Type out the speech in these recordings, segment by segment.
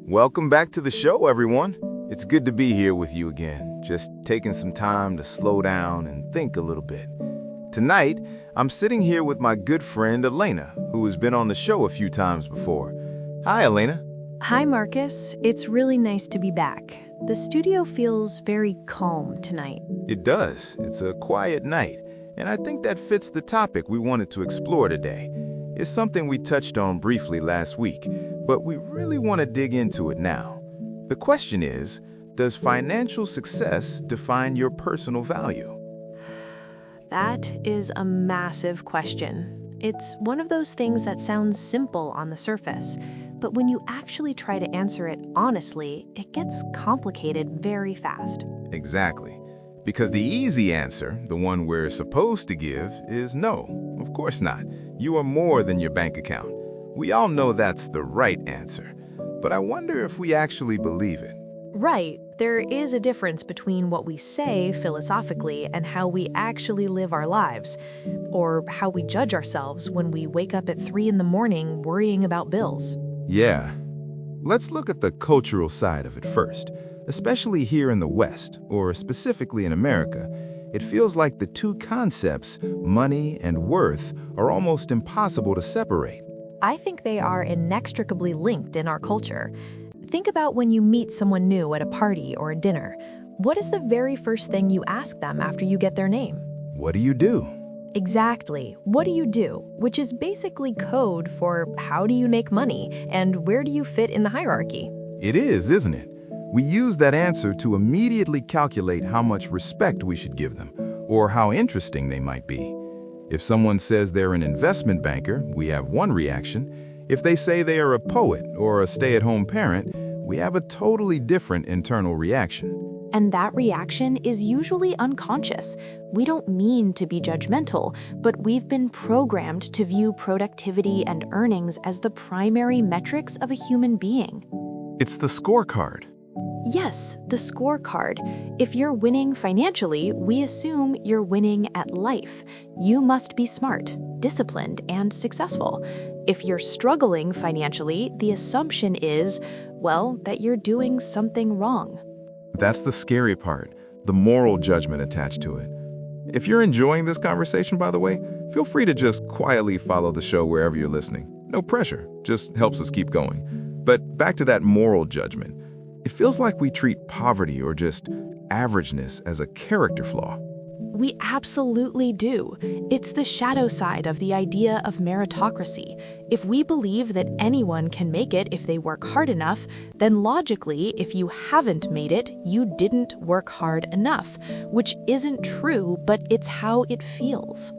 Welcome back to the show, everyone. It's good to be here with you again, just taking some time to slow down and think a little bit. Tonight, I'm sitting here with my good friend Elena, who has been on the show a few times before. Hi, Elena. Hi, Marcus. It's really nice to be back. The studio feels very calm tonight. It does. It's a quiet night, and I think that fits the topic we wanted to explore today. It's something we touched on briefly last week, but we really want to dig into it now. The question is, does financial success define your personal value? That is a massive question. It's one of those things that sounds simple on the surface, but when you actually try to answer it honestly, it gets complicated very fast. Exactly. Because the easy answer, the one we're supposed to give, is no, of course not. You are more than your bank account. We all know that's the right answer, but I wonder if we actually believe it. Right. There is a difference between what we say philosophically and how we actually live our lives, or how we judge ourselves when we wake up at 3 in the morning worrying about bills. Yeah. Let's look at the cultural side of it first. Especially here in the West, or specifically in America, it feels like the two concepts, money and worth, are almost impossible to separate. I think they are inextricably linked in our culture. Think about when you meet someone new at a party or a dinner. What is the very first thing you ask them after you get their name? What do you do? Exactly. What do you do? Which is basically code for how do you make money and where do you fit in the hierarchy? It is, isn't it? We use that answer to immediately calculate how much respect we should give them, or how interesting they might be. If someone says they're an investment banker, we have one reaction. If they say they are a poet or a stay-at-home parent, we have a totally different internal reaction. And that reaction is usually unconscious. We don't mean to be judgmental, but we've been programmed to view productivity and earnings as the primary metrics of a human being. It's the scorecard. Yes, the scorecard. If you're winning financially, we assume you're winning at life. You must be smart, disciplined, and successful. If you're struggling financially, the assumption is, well, that you're doing something wrong. That's the scary part, the moral judgment attached to it. If you're enjoying this conversation, by the way, feel free to just quietly follow the show wherever you're listening. No pressure, just helps us keep going. But back to that moral judgment. It feels like we treat poverty or just averageness as a character flaw. We absolutely do. It's the shadow side of the idea of meritocracy. If we believe that anyone can make it if they work hard enough, then logically, if you haven't made it, you didn't work hard enough, which isn't true, but it's how it feels.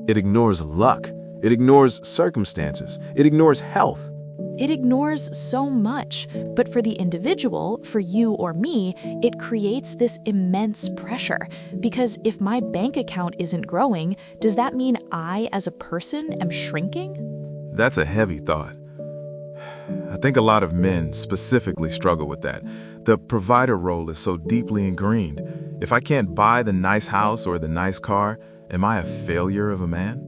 It ignores luck. It ignores circumstances. It ignores health. It ignores so much, but for the individual, for you or me, it creates this immense pressure. Because if my bank account isn't growing, does that mean I, as a person, am shrinking? That's a heavy thought. I think a lot of men specifically struggle with that. The provider role is so deeply ingrained. If I can't buy the nice house or the nice car, am I a failure of a man?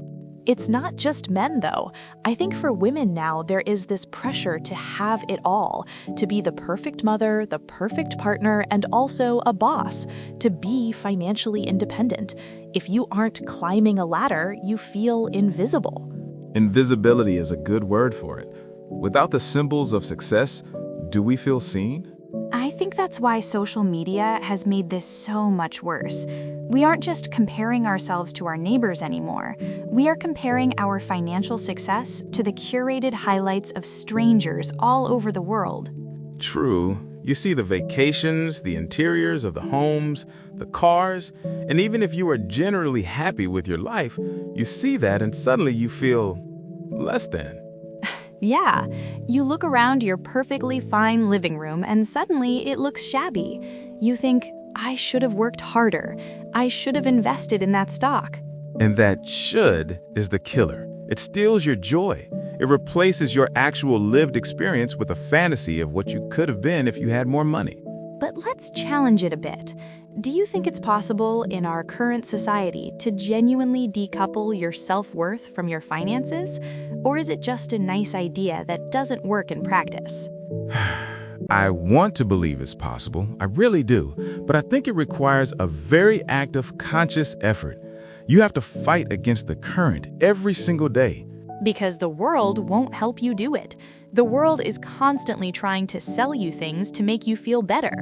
It's not just men, though. I think for women now, there is this pressure to have it all, to be the perfect mother, the perfect partner, and also a boss, to be financially independent. If you aren't climbing a ladder, you feel invisible. Invisibility is a good word for it. Without the symbols of success, do we feel seen? I think that's why social media has made this so much worse. We aren't just comparing ourselves to our neighbors anymore. We are comparing our financial success to the curated highlights of strangers all over the world. True. You see the vacations, the interiors of the homes, the cars, and even if you are generally happy with your life, you see that and suddenly you feel less than. Yeah, you look around your perfectly fine living room and suddenly it looks shabby. You think, I should have worked harder. I should have invested in that stock. And that should is the killer. It steals your joy. It replaces your actual lived experience with a fantasy of what you could have been if you had more money. But let's challenge it a bit. Do you think it's possible in our current society to genuinely decouple your self-worth from your finances? Or is it just a nice idea that doesn't work in practice? I want to believe it's possible, I really do, but I think it requires a very active, conscious effort. You have to fight against the current every single day. Because the world won't help you do it. The world is constantly trying to sell you things to make you feel better.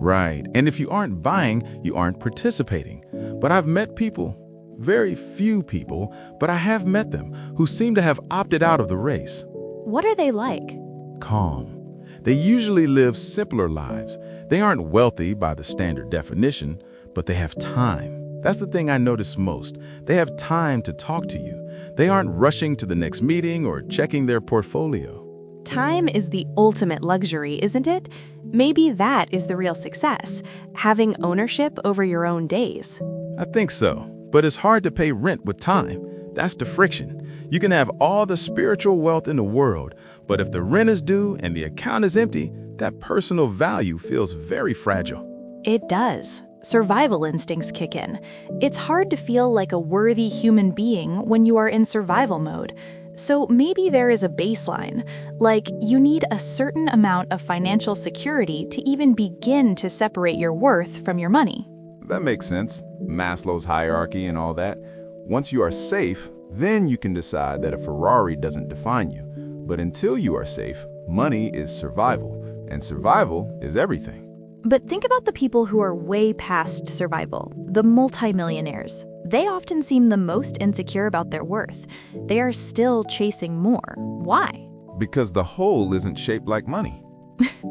Right, and if you aren't buying, you aren't participating. But I've met people, very few people, but I have met them who seem to have opted out of the race. What are they like? Calm. They usually live simpler lives. They aren't wealthy by the standard definition, but they have time. That's the thing I notice most. They have time to talk to you. They aren't rushing to the next meeting or checking their portfolio. Time is the ultimate luxury, isn't it? Maybe that is the real success, having ownership over your own days. I think so, but it's hard to pay rent with time. That's the friction. You can have all the spiritual wealth in the world, but if the rent is due and the account is empty, that personal value feels very fragile. It does. Survival instincts kick in. It's hard to feel like a worthy human being when you are in survival mode. So maybe there is a baseline, like you need a certain amount of financial security to even begin to separate your worth from your money. That makes sense. Maslow's hierarchy and all that. Once you are safe, then you can decide that a Ferrari doesn't define you. But until you are safe, money is survival, and survival is everything. But think about the people who are way past survival, the multimillionaires. They often seem the most insecure about their worth. They are still chasing more. Why? Because the whole isn't shaped like money.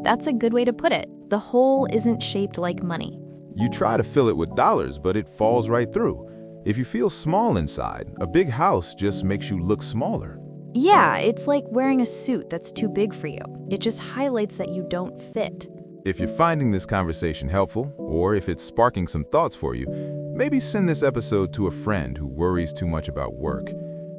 That's a good way to put it. The whole isn't shaped like money. You try to fill it with dollars, but it falls right through. If you feel small inside, a big house just makes you look smaller. Yeah, it's like wearing a suit that's too big for you. It just highlights that you don't fit. If you're finding this conversation helpful, or if it's sparking some thoughts for you, maybe send this episode to a friend who worries too much about work.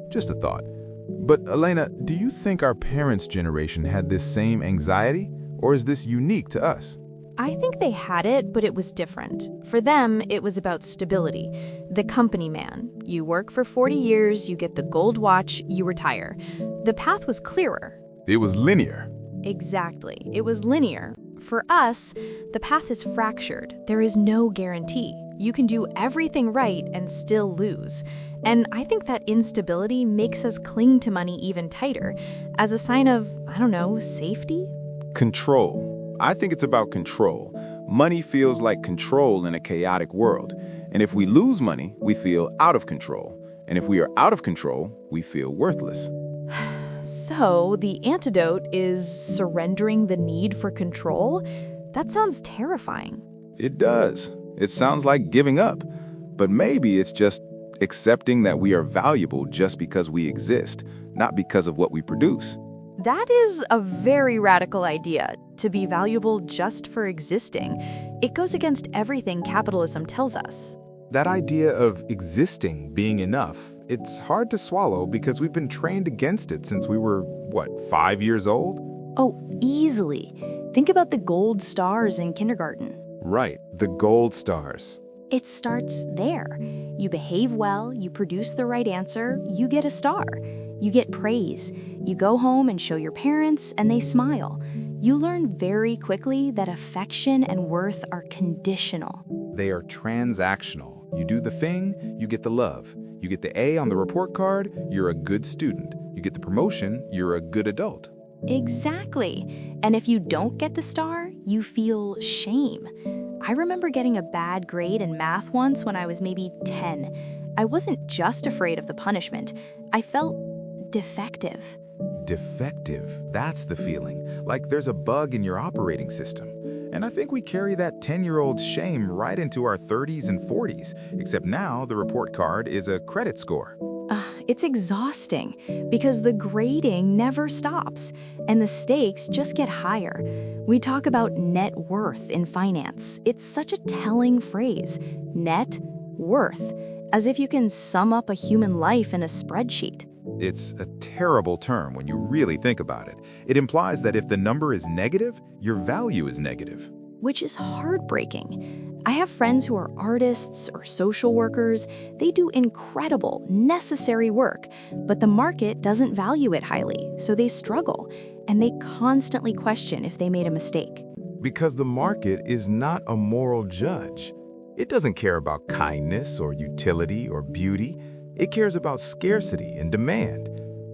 Just a thought. But Elena, do you think our parents' generation had this same anxiety, or is this unique to us? I think they had it, but it was different. For them, it was about stability. The company man. You work for 40 years, you get the gold watch, you retire. The path was clearer. It was linear. Exactly. It was linear. For us, the path is fractured. There is no guarantee. You can do everything right and still lose. And I think that instability makes us cling to money even tighter, as a sign of, safety? Control. I think it's about control. Money feels like control in a chaotic world. And if we lose money, we feel out of control. And if we are out of control, we feel worthless. So, the antidote is surrendering the need for control? That sounds terrifying. It does. It sounds like giving up. But maybe it's just accepting that we are valuable just because we exist, not because of what we produce. That is a very radical idea, to be valuable just for existing. It goes against everything capitalism tells us. That idea of existing being enough, it's hard to swallow because we've been trained against it since we were, 5 years old? Oh, easily. Think about the gold stars in kindergarten. Right, the gold stars. It starts there. You behave well, you produce the right answer, you get a star. You get praise. You go home and show your parents, and they smile. You learn very quickly that affection and worth are conditional. They are transactional. You do the thing, you get the love. You get the A on the report card, you're a good student. You get the promotion, you're a good adult. Exactly. And if you don't get the star, you feel shame. I remember getting a bad grade in math once when I was maybe 10. I wasn't just afraid of the punishment. I felt defective. Defective, that's the feeling. Like there's a bug in your operating system. And I think we carry that 10-year-old shame right into our 30s and 40s, except now the report card is a credit score. It's exhausting because the grading never stops and the stakes just get higher. We talk about net worth in finance. It's such a telling phrase, net worth, as if you can sum up a human life in a spreadsheet. It's a terrible term when you really think about it. It implies that if the number is negative, your value is negative. Which is heartbreaking. I have friends who are artists or social workers. They do incredible, necessary work, but the market doesn't value it highly, so they struggle, and they constantly question if they made a mistake. Because the market is not a moral judge. It doesn't care about kindness or utility or beauty. It cares about scarcity and demand.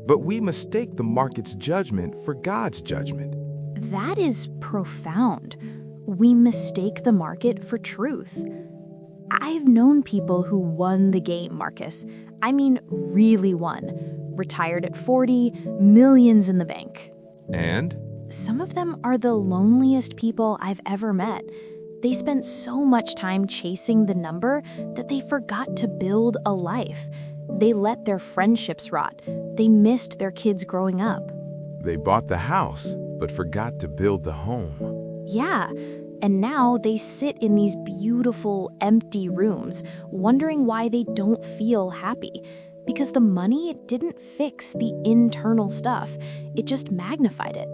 But we mistake the market's judgment for God's judgment. That is profound. We mistake the market for truth. I've known people who won the game, Marcus. I mean, really won. Retired at 40, millions in the bank. And? Some of them are the loneliest people I've ever met. They spent so much time chasing the number that they forgot to build a life. They let their friendships rot. They missed their kids growing up. They bought the house, but forgot to build the home. Yeah, and now they sit in these beautiful, empty rooms, wondering why they don't feel happy. Because the money didn't fix the internal stuff, it just magnified it.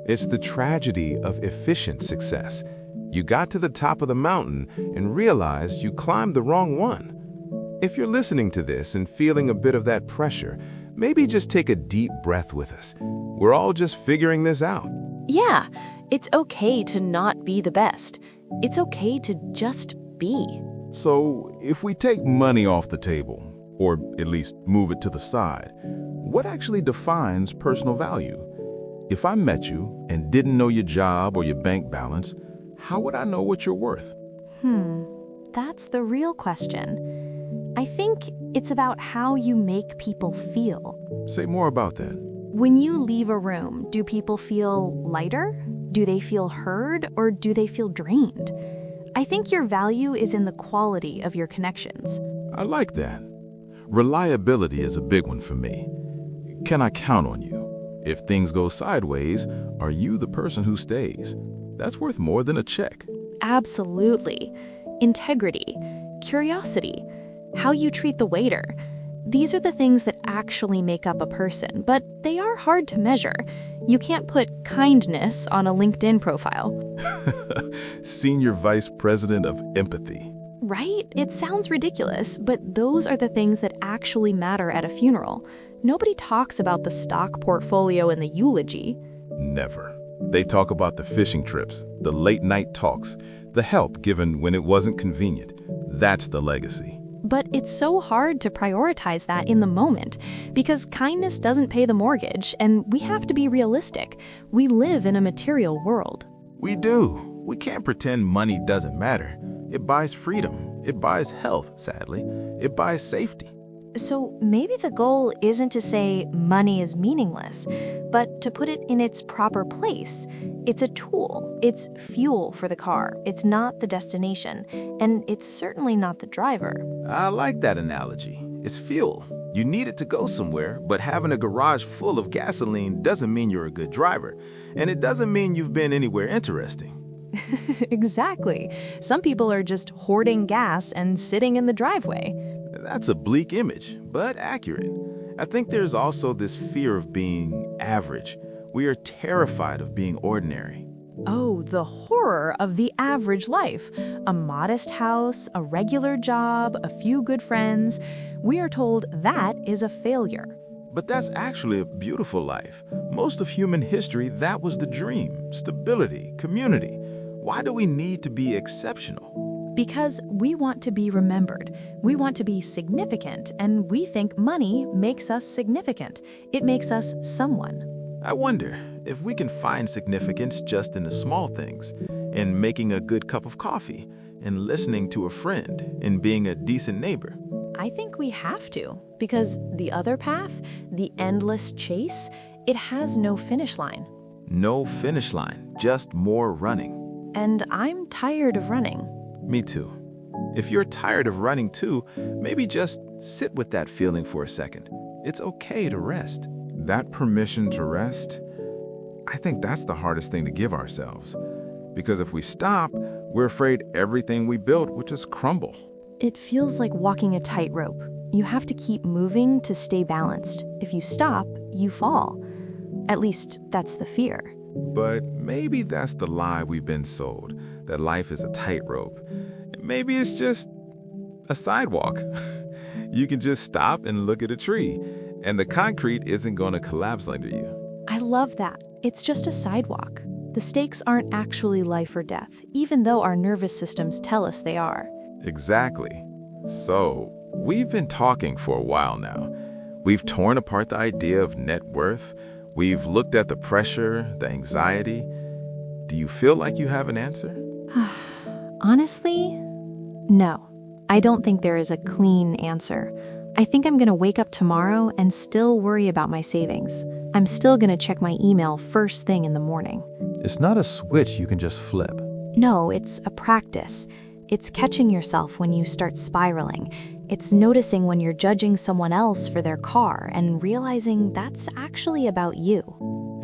It's the tragedy of efficient success. You got to the top of the mountain and realized you climbed the wrong one. If you're listening to this and feeling a bit of that pressure, maybe just take a deep breath with us. We're all just figuring this out. Yeah, it's okay to not be the best. It's okay to just be. So, if we take money off the table, or at least move it to the side, what actually defines personal value? If I met you and didn't know your job or your bank balance, how would I know what you're worth? That's the real question. I think it's about how you make people feel. Say more about that. When you leave a room, do people feel lighter? Do they feel heard, or do they feel drained? I think your value is in the quality of your connections. I like that. Reliability is a big one for me. Can I count on you? If things go sideways, are you the person who stays? That's worth more than a check. Absolutely. Integrity, curiosity, how you treat the waiter. These are the things that actually make up a person, but they are hard to measure. You can't put kindness on a LinkedIn profile. Senior Vice President of Empathy. Right? It sounds ridiculous, but those are the things that actually matter at a funeral. Nobody talks about the stock portfolio in the eulogy. Never. They talk about the fishing trips, the late-night talks, the help given when it wasn't convenient. That's the legacy. But it's so hard to prioritize that in the moment because kindness doesn't pay the mortgage, and we have to be realistic. We live in a material world. We do. We can't pretend money doesn't matter. It buys freedom. It buys health, sadly. It buys safety. So maybe the goal isn't to say money is meaningless, but to put it in its proper place. It's a tool. It's fuel for the car. It's not the destination. And it's certainly not the driver. I like that analogy. It's fuel. You need it to go somewhere, but having a garage full of gasoline doesn't mean you're a good driver. And it doesn't mean you've been anywhere interesting. Exactly. Some people are just hoarding gas and sitting in the driveway. That's a bleak image, but accurate. I think there's also this fear of being average. We are terrified of being ordinary. Oh, the horror of the average life. A modest house, a regular job, a few good friends. We are told that is a failure. But that's actually a beautiful life. Most of human history, that was the dream. Stability, community. Why do we need to be exceptional? Because we want to be remembered. We want to be significant, and we think money makes us significant. It makes us someone. I wonder if we can find significance just in the small things, in making a good cup of coffee, in listening to a friend, in being a decent neighbor. I think we have to, because the other path, the endless chase, it has no finish line. No finish line, just more running. And I'm tired of running. Me too. If you're tired of running too, maybe just sit with that feeling for a second. It's okay to rest. That permission to rest, I think that's the hardest thing to give ourselves. Because if we stop, we're afraid everything we built would just crumble. It feels like walking a tightrope. You have to keep moving to stay balanced. If you stop, you fall. At least that's the fear. But maybe that's the lie we've been sold, that life is a tightrope. Maybe it's just a sidewalk. You can just stop and look at a tree, and the concrete isn't going to collapse under you. I love that. It's just a sidewalk. The The stakes aren't actually life or death, even though our nervous systems tell us they are. Exactly. So, we've been talking for a while now. We've torn apart the idea of net worth. We've looked at the pressure, the anxiety. Do you feel like you have an answer? Honestly, no. I don't think there is a clean answer. I think I'm going to wake up tomorrow and still worry about my savings. I'm still going to check my email first thing in the morning. It's not a switch you can just flip. No, it's a practice. It's catching yourself when you start spiraling. It's noticing when you're judging someone else for their car and realizing that's actually about you.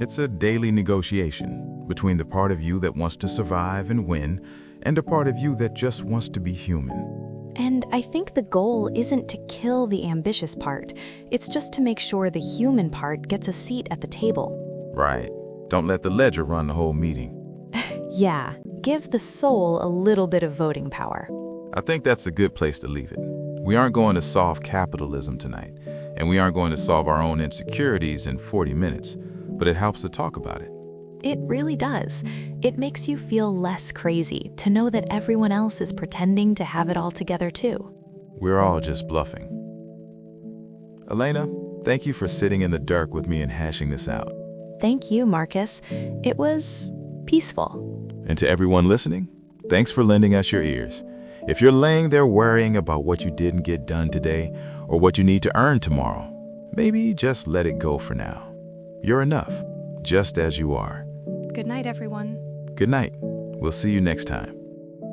It's a daily negotiation between the part of you that wants to survive and win and a part of you that just wants to be human. And I think the goal isn't to kill the ambitious part. It's just to make sure the human part gets a seat at the table. Right. Don't let the ledger run the whole meeting. Yeah, give the soul a little bit of voting power. I think that's a good place to leave it. We aren't going to solve capitalism tonight, and we aren't going to solve our own insecurities in 40 minutes, but it helps to talk about it. It really does. It makes you feel less crazy to know that everyone else is pretending to have it all together too. We're all just bluffing. Elena, thank you for sitting in the dark with me and hashing this out. Thank you, Marcus. It was peaceful. And to everyone listening, thanks for lending us your ears. If you're laying there worrying about what you didn't get done today or what you need to earn tomorrow, maybe just let it go for now. You're enough, just as you are. Good night, everyone. Good night. We'll see you next time.